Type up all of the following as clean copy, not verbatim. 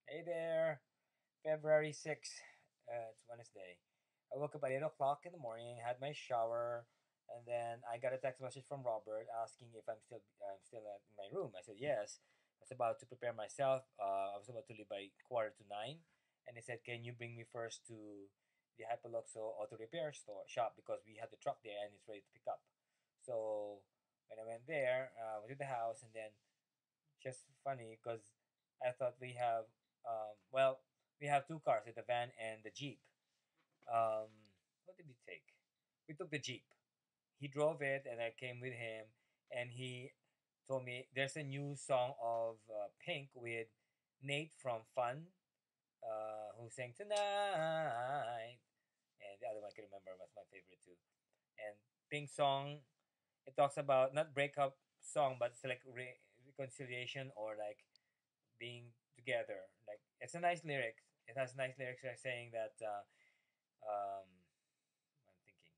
Hey there, February 6th. It's Wednesday. I woke up at 8 o'clock in the morning, had my shower, and then I got a text message from Robert asking if I'm still in my room. I said yes. I was about to prepare myself. I was about to leave by quarter to 9, and he said, "Can you bring me first to the Hyperluxo Auto Repair store shop because we had the truck there and it's ready to pick up." So when I went there, went to the house, and then just funny because I thought well, we have two cars, the van and the Jeep. Um, what did we take? We took the Jeep. He drove it, and I came with him, and he told me there's a new song of Pink with Nate from Fun, who sang Tonight, and the other one I can remember was my favorite too. And Pink song, it talks about not breakup song, but it's like reconciliation or like being together. Like it's a nice lyrics. It has nice lyrics like saying that I'm thinking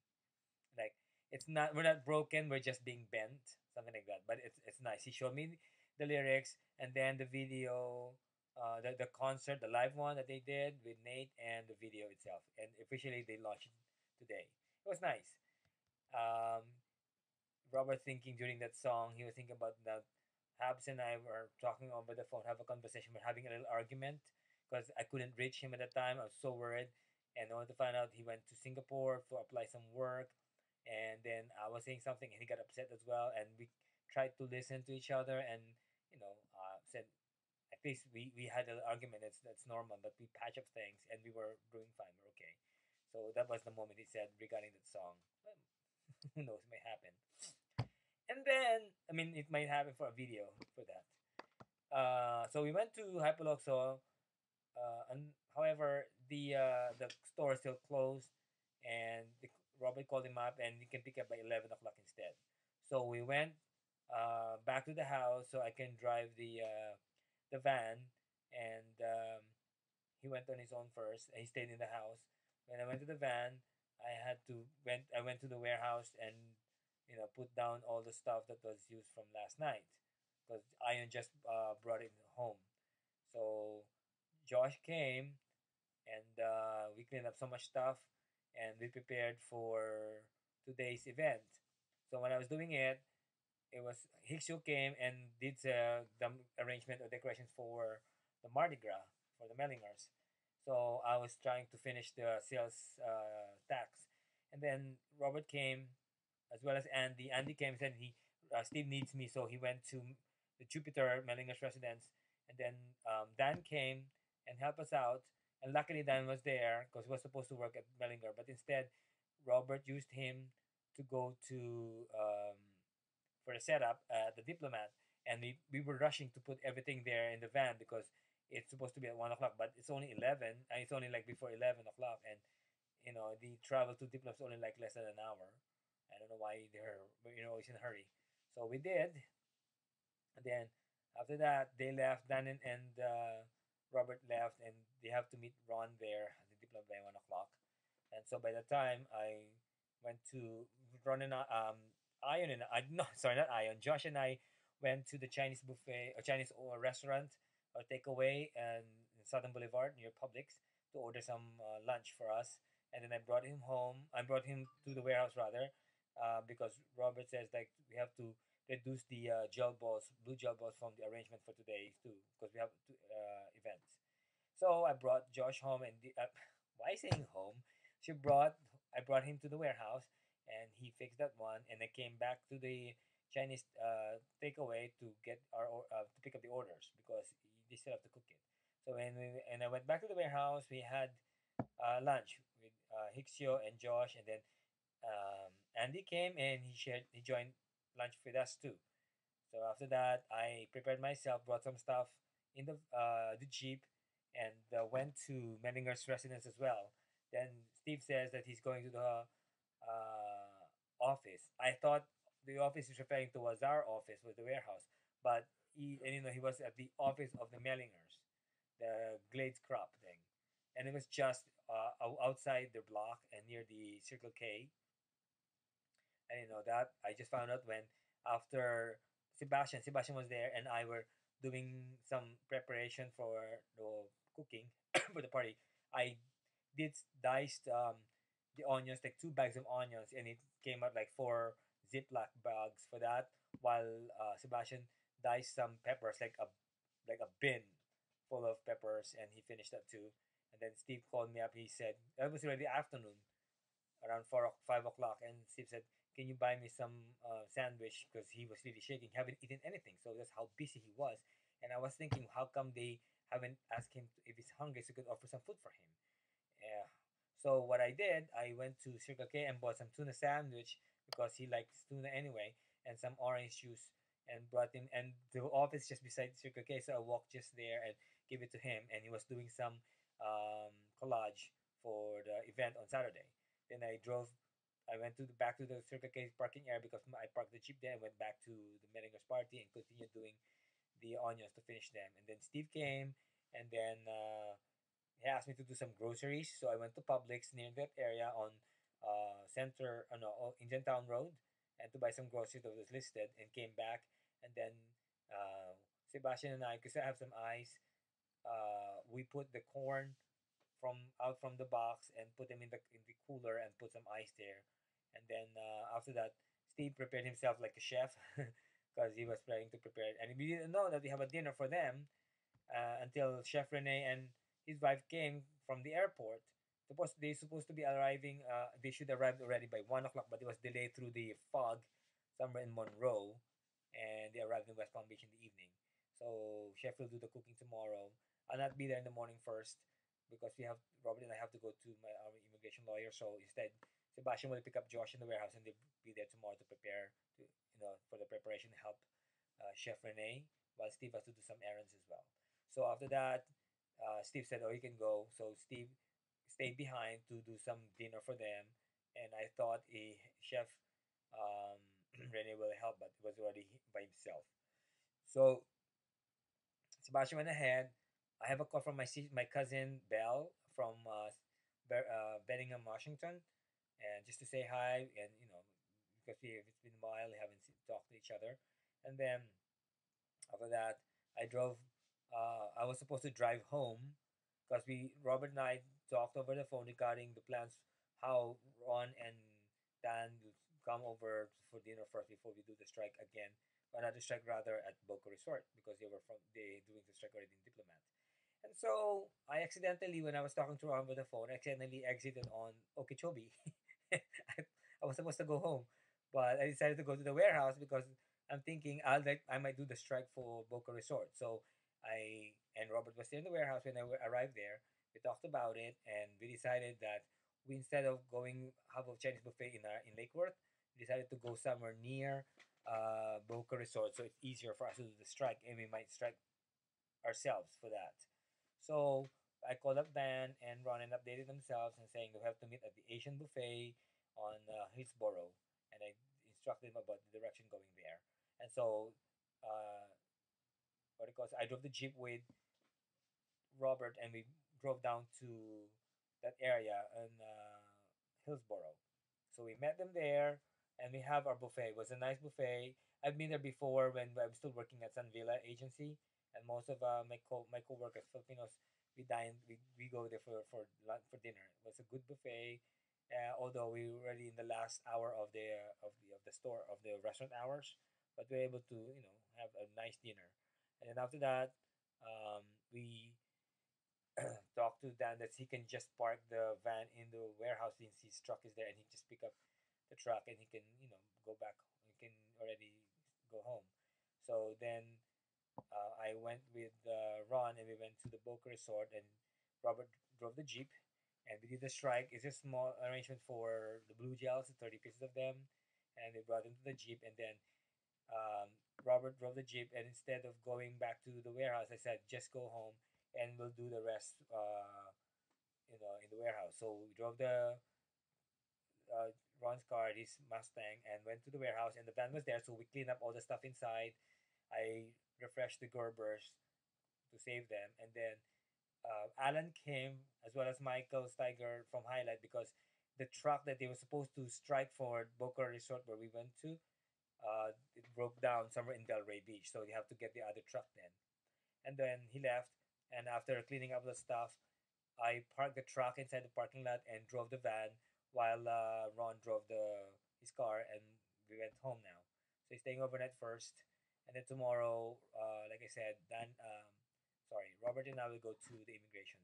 like it's not we're not broken, we're just being bent, something like that. But it's nice. He showed me the lyrics and then the video, the concert, the live one that they did with Nate and the video itself. And officially they launched it today. It was nice. Um, Robert thinking during that song, he was thinking about that Habs and I were talking over the phone, have a conversation, we're having a little argument because I couldn't reach him at the time. I was so worried. And I wanted to find out he went to Singapore to apply some work. And then I was saying something and he got upset as well. And we tried to listen to each other and, said, at least we had an argument. That's normal, but we patch up things and we were doing fine. We're okay. So that was the moment he said regarding that song. Well, who knows, it may happen. And then, I mean, it might happen for a video for that. So we went to Hyperloxo, and however, the store is still closed, and Robert called him up, and you can pick up by 11 o'clock instead. So we went back to the house so I can drive the van, and he went on his own first. He stayed in the house. When I went to the van, I went to the warehouse and put down all the stuff that was used from last night because Ion just brought it home. So Josh came and we cleaned up so much stuff and we prepared for today's event. So when I was doing it, it was Hickshu came and did the arrangement or decorations for the Mardi Gras for the Mellingers. So I was trying to finish the sales tax, and then Robert came as well as Andy. Andy came and said Steve needs me, so he went to the Jupiter Mellingers residence, and then Dan came and helped us out. And luckily Dan was there because he was supposed to work at Mellinger, but instead Robert used him to go to for the setup at the Diplomat, and we were rushing to put everything there in the van because it's supposed to be at 1 o'clock, but it's only 11, and it's only like before 11 o'clock, and the travel to Diplomat is only like less than an hour. I don't know why they're always in a hurry. So we did, and then after that they left. Dan and Robert left, and they have to meet Ron there at the Diplomat by 1 o'clock. And so by the time I went to Ron and Ion and I no sorry not Ion Josh and I went to the Chinese buffet or Chinese or restaurant or takeaway and in Southern Boulevard near Publix to order some lunch for us. And then I brought him home. I brought him to the warehouse rather, because Robert says like we have to reduce the gel balls, blue gel balls from the arrangement for today too, because we have two events. So I brought Josh home, and why saying home? She brought I brought him to the warehouse, and he fixed that one. And I came back to the Chinese takeaway to get to pick up the orders because they still have to cook it. So and I went back to the warehouse. We had lunch with Hixio and Josh, and then Andy came and he joined lunch with us too. So after that, I prepared myself, brought some stuff in the Jeep, and went to Mellinger's residence as well. Then Steve says that he's going to the office. I thought the office is referring to was our office, was the warehouse, but he was at the office of the Mellingers, the Glades Crop thing, and it was just outside the block and near the Circle K. I didn't know that. I just found out when after Sebastian was there and I were doing some preparation for the cooking for the party, I did diced the onions, like 2 bags of onions, and it came out like 4 Ziploc bags for that. While Sebastian diced some peppers, like a bin full of peppers, and he finished that too. And then Steve called me up. He said that was already afternoon, around 5 o'clock, and Steve said, "Can you buy me some sandwich?" Because he was really shaking, haven't eaten anything. So that's how busy he was. And I was thinking, how come they haven't asked him if he's hungry so we could offer some food for him? Yeah. So what I did, I went to Circle K and bought some tuna sandwich because he likes tuna anyway, and some orange juice, and brought him. And the office just beside Circle K, so I walked just there and gave it to him. And he was doing some collage for the event on Saturday. Then I drove. I went to the back to the Circle K parking area because I parked the jeep there and went back to the Meringers party and continued doing the onions to finish them. And then Steve came, and then he asked me to do some groceries. So I went to Publix near that area on no, Indian Town Road, and to buy some groceries that was listed, and came back. And then uh, Sebastian and I, because I have some ice, we put the corn from the box and put them in the cooler and put some ice there. And then after that, Steve prepared himself like a chef because he was planning to prepare it. And we didn't know that we have a dinner for them until Chef Rene and his wife came from the airport. They supposed to be arriving. They should arrive already by 1 o'clock, but it was delayed through the fog somewhere in Monroe, and they arrived in West Palm Beach in the evening. So Chef will do the cooking tomorrow. I'll not be there in the morning first because we have Robert and I have to go to our immigration lawyer. So instead, Sebastian will pick up Josh in the warehouse, and they'll be there tomorrow to prepare for the preparation, help Chef Rene, while Steve has to do some errands as well. So after that, Steve said, "Oh, you can go." So Steve stayed behind to do some dinner for them, and I thought a chef um, Rene will help, but it was already by himself. So Sebastian went ahead. I have a call from my cousin Belle from Bellingham, Washington, and just to say hi, and because it's been a while, we haven't talked to each other. And then after that, I drove. I was supposed to drive home because we Robert and I talked over the phone regarding the plans, how Ron and Dan will come over for dinner first before we do the strike again. Another strike rather at Boca Resort because they doing the strike already in Diplomat. And so I accidentally, when I was talking to Ron over the phone, I accidentally exited on Okeechobee. I was supposed to go home, but I decided to go to the warehouse because I'm thinking I might do the strike for Boca Resort. So I and Robert was there in the warehouse when arrived there. We talked about it, and we decided that we, instead of going have a Chinese buffet in Lake Worth, we decided to go somewhere near Boca Resort, so it's easier for us to do the strike, and we might strike ourselves for that. So I called up Dan and Ron and updated themselves and saying they have to meet at the Asian buffet on Hillsboro, and I instructed them about the direction going there. And so, uh, I drove the jeep with Robert, and we drove down to that area in Hillsboro. So we met them there, and we have our buffet. It was a nice buffet. I've been there before when I was still working at Sun Villa Agency, and most of my coworkers, Filipinos, we go there for dinner. It was a good buffet. Although we were already in the last hour of the store of the restaurant hours, but we were able to have a nice dinner. And then after that, we talk to Dan that he can just park the van in the warehouse since his truck is there, and he just pick up the truck and he can go back. He can already go home. So then I went with Ron, and we went to the Boca Resort, and Robert drove the jeep, and we did the strike. It's a small arrangement for the blue gels, 30 pieces of them, and we brought them to the jeep, and then um, Robert drove the jeep, and instead of going back to the warehouse, I said, just go home, and we'll do the rest, in the warehouse. So we drove the uh, Ron's car, his Mustang, and went to the warehouse, and the van was there. So we cleaned up all the stuff inside. I refreshed the Gerbers to save them, and then Alan came as well as Michael Steiger from Highlight because the truck that they were supposed to strike for Boca Resort where we went to, it broke down somewhere in Delray Beach, so they have to get the other truck then. And then he left. And after cleaning up the stuff, I parked the truck inside the parking lot and drove the van while Ron drove his car, and we went home now. So he's staying overnight first, and then tomorrow, like I said, Robert and I will go to the immigration.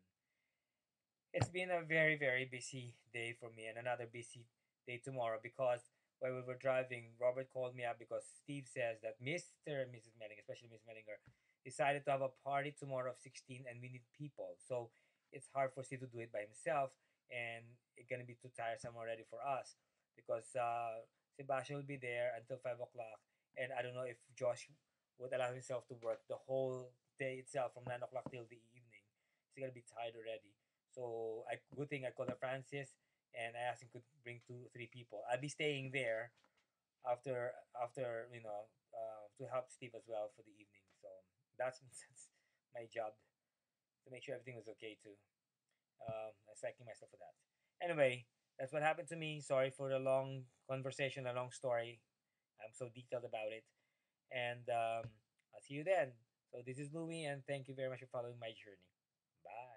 It's been a very very busy day for me, and another busy day tomorrow because while we were driving, Robert called me up because Steve says that Mr. and Mrs. Mellinger, especially Miss Mellinger, decided to have a party tomorrow of 16 and we need people. So it's hard for Steve to do it by himself, and it's gonna be too tiresome already for us because Sebastian will be there until 5 o'clock, and I don't know if Josh would allow himself to work the whole day itself from 9 o'clock till the evening. He's gonna be tired already. So good thing I called her Francis, and I asked him could bring 2 3 people. I'll be staying there after to help Steve as well for the evening. So that's my job to make sure everything was okay too. I'm thanking myself for that. Anyway, that's what happened to me. Sorry for the long conversation, a long story. I'm so detailed about it, and I'll see you then. So this is Louie, and thank you very much for following my journey. Bye.